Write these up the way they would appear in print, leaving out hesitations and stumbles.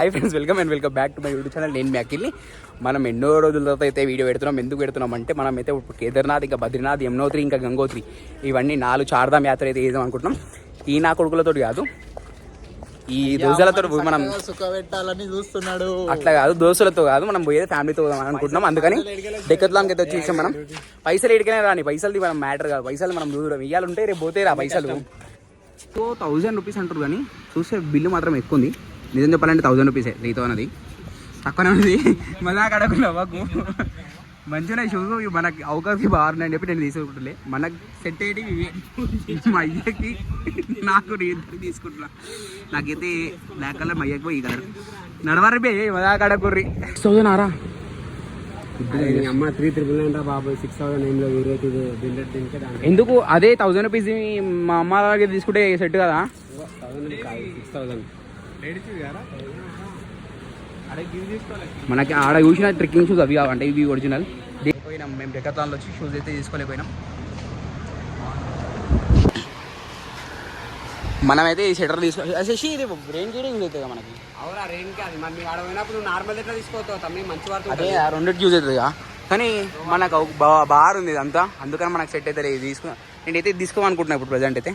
Hi friends, welcome back to my YouTube channel. నేను మీ అఖిల్ని. మనం ఎన్నో రోజుల తర్వాత అయితే వీడియో పెడుతున్నాం. ఎందుకు పెడుతున్నాం అంటే మనం అయితే కేదార్నాథ్, ఇంకా బద్రీనాథ్, యమునోత్రి, ఇంకా గంగోత్రి, ఇవన్నీ 4 చార్ధామ్ యాత్ర అయితే వేద్దాం అనుకుంటున్నాం. ఈ నా కొడుకులతో కాదు, ఈ దోస్తులతో మనం పెట్టాలని చూస్తున్నాడు. అట్లా కాదు, దోస్తులతో కాదు, మనం పోయేది ఫ్యామిలీతో అనుకుంటున్నాం. అందుకని డెక్కత్లాంకి అయితే వచ్చేసాం. మనం పైసలు ఎడికనే రాని, పైసలు మనం మ్యాటర్ కాదు, పైసలు మనం దూరం ఇవ్వాలంటే రేపు పోతే రా పైసలు. 1000 రూపీస్ అంటారు కానీ చూస్తే బిల్లు మాత్రం ఎక్కువ ఉంది. నిజం చెప్పాలంటే 1000 రూపీసే. 3తో అన్నది తక్కువనే ఉంది. మళ్ళా అడగకుండా మాకు మంచిగా షూస్ మనకి అవకాశం బాగున్నాయని చెప్పి నేను తీసుకుంటులే. మనకు సెట్ అయ్యి మా అయ్యకి నాకు నేను తీసుకుంటున్నా. నాకైతే బ్లాక్ కలర్, మా అయ్యకి ఈ కలర్ నడవరి బే మళ్ళా అడగకుర్రి. 6000 ఆరా అమ్మ 3,999 బాబు 6,000 ఎందుకు? అదే 1000 రూపీస్ మా అమ్మ దగ్గర తీసుకుంటే సెట్ కదా. 6,000 మనకి ఆడ చూసిన ట్రెక్కింగ్ షూస్ అవి కావంటే ఇవి ఒరిజినల్. పోయినాం మేము డెక్కత్లాన్లో వచ్చి షూస్ అయితే తీసుకోలేకపోయినాం. మనమైతే ఈ షటర్ తీసుకోవాలి. ఇది రెయిన్ గీడింగ్ యూజ్ అవుతుంది మనకి. అవునా? రెయిన్ కాదు మరి మీరు ఆడ పోయినప్పుడు నువ్వు నార్మల్ ఎట్లా తీసుకోవద్దు తమ్మి, మంచి వాడుతుంది. అదే 2 యూజ్ అవుతుంది కానీ మనకు బార్ ఉంది అంతా, అందుకని మనకు సెట్ అయితే తీసుకున్నా. నేనైతే తీసుకోవాలనుకుంటున్నాను ఇప్పుడు ప్రజెంట్ అయితే.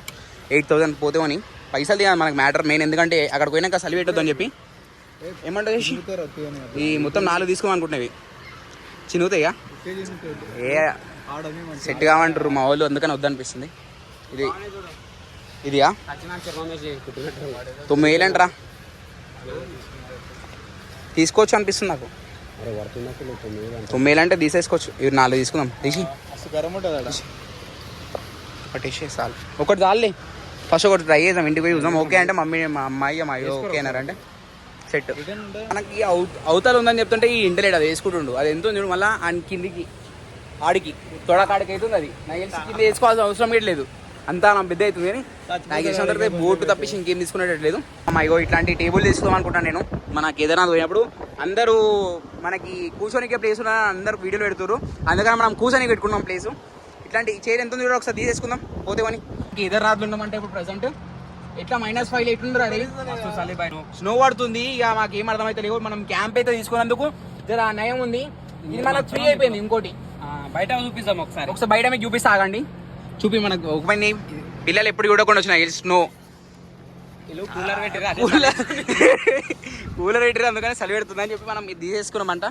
8000 పోతేమని పైసలు తీయాలి మనకు మ్యాటర్ మెయిన్. ఎందుకంటే అక్కడ పోయినాక సలి పెట్టొద్దు అని చెప్పి ఏమంటుంది ఈ మొత్తం 4 తీసుకోమనుకుంటున్నవి చినుగుతాయిగా. ఏ సెట్ కావంటారు మా వాళ్ళు, అందుకని వద్దనిపిస్తుంది. ఇదిగా 9,000 అంటారా, తీసుకోవచ్చు అనిపిస్తుంది నాకు. 9,000 అంటే తీసేసుకోవచ్చు. ఇవి 4 తీసుకుందాం. తీసి ఒకటి చాలు, ఒకటి చాలులే. ఫస్ట్ ఒకటి ట్రై చేద్దాం, ఇంటికి పోయి చూద్దాం. ఓకే అంటే మమ్మీ మా అమ్మాయి ఓకే అన్నారంటే సెట్. మనకి అవతల ఉందని చెప్తుంటే ఈ ఇంటర్నెట్ అది వేసుకుంటుండు. అది ఎంత ఉంది మళ్ళీ ఆయన కిందికి ఆడికి తొడకాడికి అవుతుంది. అది నాకు తెలిసి కింద వేసుకోవాల్సిన అవసరం లేదు, అంతా నా పెద్ద అవుతుంది. కానీ నాకు తెలిసిన తర్వాత బోటు తప్పించి ఇంకేం తీసుకునేటట్లేదు. అయ్యో ఇట్లాంటి టేబుల్ తీసుకోదాం అనుకుంటాను నేను. మన కేదార్నాథ్ పోయినప్పుడు అందరూ మనకి కూర్చొనికే ప్లేస్ ఉన్న అందరూ వీడియోలు పెడుతున్నారు, అందుకని మనం కూర్చొని పెట్టుకున్నాం ప్లేసు. ఇట్లాంటి చైర్ ఎంత ఉంది ఒకసారి తీసేసుకుందాం పోతేమని. కేదార్నాథ్లో ఉన్నామంటే ఇప్పుడు ప్రజెంట్ ఎట్లా -5 ఎట్లుందో అది స్నో పడుతుంది. ఇక మాకు ఏం అర్థమైతే లేవు. మనం క్యాంప్ అయితే తీసుకున్నందుకు జర నయం ఉంది. ఇది మనకు ఫ్రీ అయిపోయింది. ఇంకోటి బయట చూపిస్తాం ఒకసారి బయట మీకు చూపిస్తా, ఆగండి. చూపి మనకు ఒక పని పిల్లలు ఎప్పుడు చూడకుండా వచ్చినాయి స్నో. కూలర్ పెట్టిరు అందుకని చలి పెడుతుంది అని చెప్పి మనం ఇది తీసేసుకున్నామంట.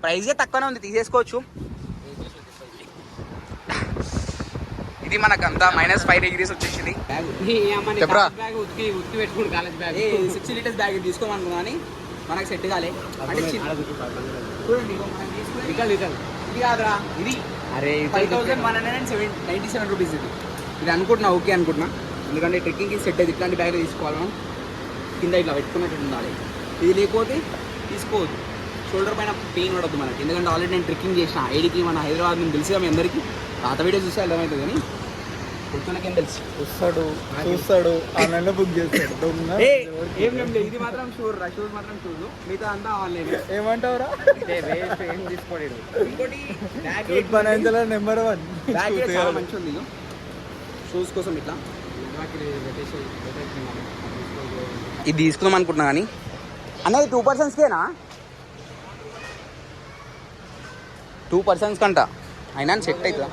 ప్రైస్ తక్కువనే ఉంది, తీసేసుకోవచ్చు. ఇది మనకు అంతా -5 డిగ్రీస్ వచ్చేసింది. 60 లీటర్స్ బ్యాగ్ తీసుకోమనుకున్నా కానీ మనకు సెట్ కాలే. అంటే చూడండి ఇది కాదురా, ఇది 5,197 రూపీస్. ఇది అనుకుంటున్నా, ఓకే అనుకుంటున్నా. ఎందుకంటే ట్రెక్కింగ్కి సెట్ అయితే ఇట్లాంటి బ్యాగ్ తీసుకోవాలి. కింద ఇట్లా పెట్టుకున్నట్టు ఉండాలి. ఇది లేకపోతే తీసుకోవద్దు. షోల్డర్ పైన పెయిన్ పడద్దు మనకి. ఎందుకంటే ఆల్రెడీ నేను ట్రెక్కింగ్ చేసిన ఐడికి మన హైదరాబాద్ నుంచి తెలిసి మీ అందరికీ. పాత వీడియో చూస్తే అర్థమవుతుంది కానీ కూర్చోనకేం తెలుసు. వస్తాడు చూస్తాడు ఆన్లైన్లో బుక్ చేస్తాడు. ఏం లేదు, ఇది మాత్రం షూర్ రా. షూస్ మాత్రం షూస్, మిగతా అంతా ఆన్లైన్. ఏమంటావురా? ఏం తీసుకోలేదు. ఇంకోటి నెంబర్ 1 బ్యాగ్ చాలా మంచి ఉంది షూస్ కోసం. ఇట్లా ఇది తీసుకుందాం అనుకుంటున్నా కానీ అన్నది 2 పర్సన్స్కేనా? 2 పర్సన్స్ కంట అయినా సెట్ అవుతుందా?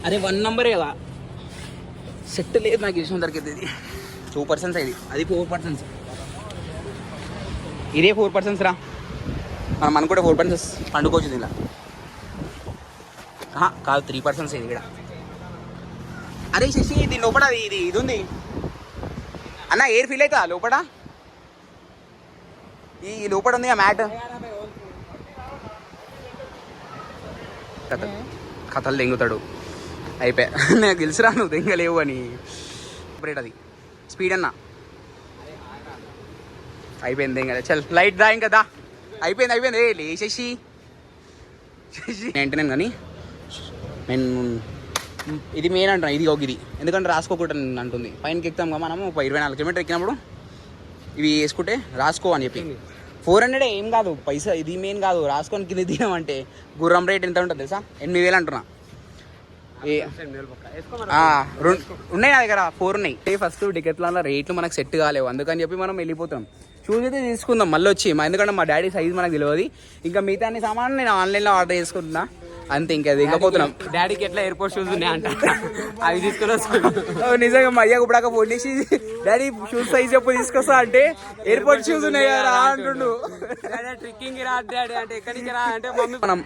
అరే 1 నంబరే కదా, సెట్ లేదు నాకు విషయం దొరికింది. ఇది 2 పర్సన్స్ అయింది, అది 4 పర్సన్స్. ఇదే 4 పర్సన్స్ రా. మనం అనుకుంటే 4 పర్సన్స్ పండుకోవచ్చు ఇలా. కాదు 3 పర్సన్స్ ఇది ఇక్కడ. అరే శశి ఇది లోపల ఇది ఉంది అన్న, ఎయిర్ ఫీల్ అవుతుందా లోపల? ఈ లోపల ఉంది ఆ మ్యాట్. కథలు దెంగుతాడు అయిపోయా. నాకు తెలుసురా నువ్వు దెంగలేవు అని. అది స్పీడ్ అన్నా అయిపోయింది దెంగ. చల్ లైట్ దా ఇంకా దా. అయిపోయింది లేచేసి నేను కానీ నేను ఇది మెయిన్ అంటున్నా. ఇది ఇది ఎందుకంటే రాసుకోకుండా అంటుంది. పైనకి ఎక్కుతాం కదా మనము 24 కిలోమీటర్ ఎక్కినప్పుడు ఇవి వేసుకుంటే రాసుకో అని చెప్పి. 400 ఏం కాదు పైసా, ఇది మెయిన్ కాదు. రాసుకొని కింద దిగామంటే గుర్రం రేట్ ఎంత ఉంటుంది తెలుసా? 8,000 అంటున్నా. ఉన్నాయి నా దగ్గర 4 ఉన్నాయి. ఫస్ట్ డికెట్లాన్లో రేట్లు మనకు సెట్ కాలేవు, అందుకని చెప్పి మనం వెళ్ళిపోతాం. షూస్ అయితే తీసుకుందాం మళ్ళీ వచ్చి, ఎందుకంటే మా డాడీ సైజ్ మనకు తెలియదు. ఇంకా మిగతా అన్ని సామాన్లు నేను ఆన్లైన్లో ఆర్డర్ చేసుకుంటున్నా అంతే. ఇంకా దిగపోతున్నాం. డాడీకి ఎట్లా ఎయిర్పోర్ట్ షూస్ ఉన్నాయంట, అవి తీసుకుని వస్తాను. నిజంగా మా అయ్యకు ఇప్పుడు ఫోన్ చేసి డాడీ షూస్ సైజ్ ఎప్పుడు తీసుకొస్తా అంటే ఎయిర్పోర్ట్ షూస్ ఉన్నాయి కదా అంటుండు. ట్రిక్కింగ్ రా డాడీ అంటే ఎక్కడి నుంచి రా అంటే మమ్మీ. మనం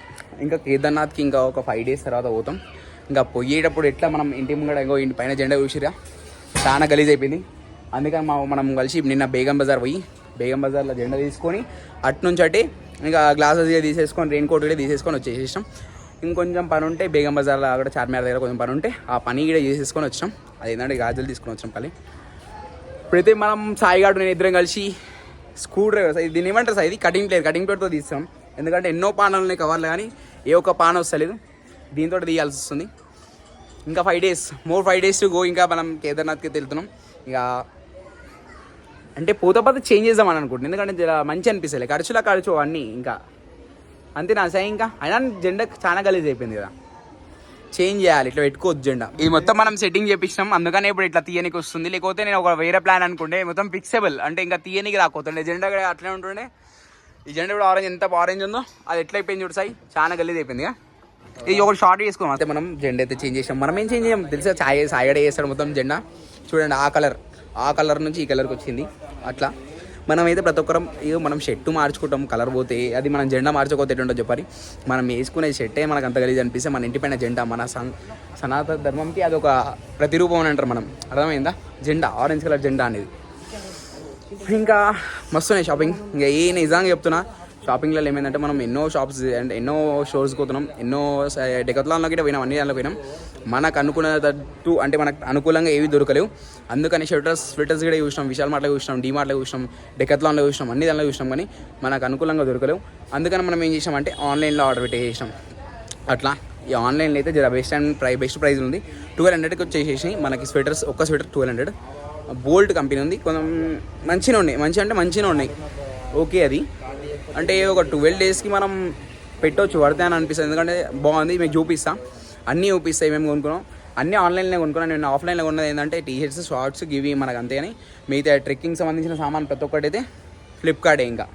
ఇంకా కేదార్నాథ్కి ఇంకా ఒక 5 days తర్వాత పోతాం. ఇంకా పోయేటప్పుడు ఎట్లా మనం ఇంటి ముంగడ ఇంకో ఇంటి పైన జెండా చూసిరా, చాలా గలీజ్ అయిపోయింది. అందుకని మనం కలిసి నిన్న బేగం బజార్ పోయి బేగం బజార్లో జెండా తీసుకొని అట్నుంచి అటే ఇంకా గ్లాసెస్ తీసేసుకొని రెయిన్ కోట్ కూడా తీసేసుకొని వచ్చేసాం. ఇంకొంచెం పని ఉంటే బేగం బజార్లో అక్కడ చార్మినార్ దగ్గర కొంచెం పని ఉంటే ఆ పని కూడా చేసేసుకొని వచ్చాం. అది ఏంటంటే గాజులు తీసుకొని వచ్చాం పని. ఇప్పుడైతే మనం సాయిగాడు నేను ఇద్దరం కలిసి స్క్రూ డ్రైవర్, దీన్ని ఏమంటారు సార్, ఇది కటింగ్ ప్లేట్తో తీస్తాం. ఎందుకంటే ఎన్నో పానాలు ఉన్నాయి కవర్లు, కానీ ఏ ఒక్క పాన వస్తలేదు, దీంతో తీయాల్సి వస్తుంది. ఇంకా 5 days more 5 days to go. ఇంకా మనం కేదార్నాథ్కి వెళ్తున్నాం. ఇక అంటే పోతే చేంజ్ చేద్దామని అనుకుంటున్నాను, ఎందుకంటే మంచి అనిపిస్తుంది. ఖర్చు అన్నీ ఇంకా అంతే నా సాయి. ఇంకా అయినా జెండా చాలా గలీజ్ అయిపోయింది కదా, చేంజ్ చేయాలి, ఇట్లా పెట్టుకోవద్దు జెండా. ఇది మొత్తం మనం సెట్టింగ్ చేపించినాం, అందుకనే ఇప్పుడు ఇట్లా తీయనికి వస్తుంది. లేకపోతే నేను ఒక వేరే ప్లాన్ అనుకుంటే మొత్తం ఫిక్సబుల్, అంటే ఇంకా తీయనికి రాకపోతుండే జెండా అట్లే ఉంటుండే. ఈ జెండా ఇప్పుడు ఆరెంజ్ ఎంత ఆరెంజ్ ఉందో అది ఎట్లా అయిపోయింది చూడు సాయి, చాలా గలీజ్ అయిపోయింది. ఇది ఒకటి షార్ట్ చేసుకున్నాం అయితే మనం జెండా అయితే చేంజ్ చేసాం. మనం ఏం చేంజ్ చేయం తెలుసా, సాయిగడే చేస్తాడు మొత్తం జెండా. చూడండి ఆ కలర్ నుంచి ఈ కలర్కి వచ్చింది. అట్లా మనమైతే ప్రతి ఒక్కరం ఏదో మనం షర్టు మార్చుకుంటాం, కలర్ పోతే అది మనం జెండా మార్చుకోతే ఎట్లుంటో చెప్పాలి. మనం వేసుకునే షర్టే మనకు అంత గలీజ్ అనిపిస్తే మన ఇంటిపైన జెండా, మన సనాతన ధర్మంకి అది ఒక ప్రతిరూపం అని అంటారు మనం, అర్థమైందా? జెండా, ఆరెంజ్ కలర్ జెండా అనేది. ఇంకా మస్తున్నాయి షాపింగ్. ఇంకా నిజంగా చెప్తున్నా, షాపింగ్లో ఏమైందంటే మనం ఎన్నో షాప్స్ అండ్ ఎన్నో స్టోర్స్కి పోతున్నాం, ఎన్నో డెకత్లాన్లో కూడా పోయినాం, అన్ని దాంట్లో పోయినాం. మనకు అనుకున్నట్టు అంటే మనకు అనుకూలంగా ఏవి దొరకలేవు. అందుకని స్వెటర్స్ కూడా చూసినాం, విశాల్ మార్ట్లో చూసినాం, డీమార్ట్లో చూసినాం, డెకత్లాన్లో చూసినాం, అన్ని దాంట్లో చూసినాం, కానీ మనకు అనుకూలంగా దొరకలేవు. అందుకని మనం ఏం చేసామంటే ఆన్లైన్లో ఆర్డర్ పెట్టేసాం. అట్లా ఈ ఆన్లైన్లో అయితే జర బెస్ట్ ప్రైస్ ఉంది. 1200కి వచ్చేసేసి మనకి స్వెటర్స్, ఒక్క స్వెటర్ 1200. బోల్ట్ కంపెనీ ఉంది, కొంచెం మంచిగా ఉన్నాయి. ఓకే, అది అంటే ఒక 12 daysకి మనం పెట్టవచ్చు, పడితే అని అనిపిస్తుంది. ఎందుకంటే బాగుంది, మీకు చూపిస్తాం, అన్నీ చూపిస్తాయి. మేము కొనుక్కున్నాం అన్నీ ఆన్లైన్లో కొనుక్కున్నాం. నేను ఆఫ్లైన్లో కొన్నది ఏంటంటే టీషర్ట్స్, షార్ట్స్ ఇవి మనకు అంతే. కానీ మిగతా ట్రెక్కింగ్ సంబంధించిన సామాన్ ప్రతి ఒక్కటి అయితే ఫ్లిప్కార్టే. ఇంకా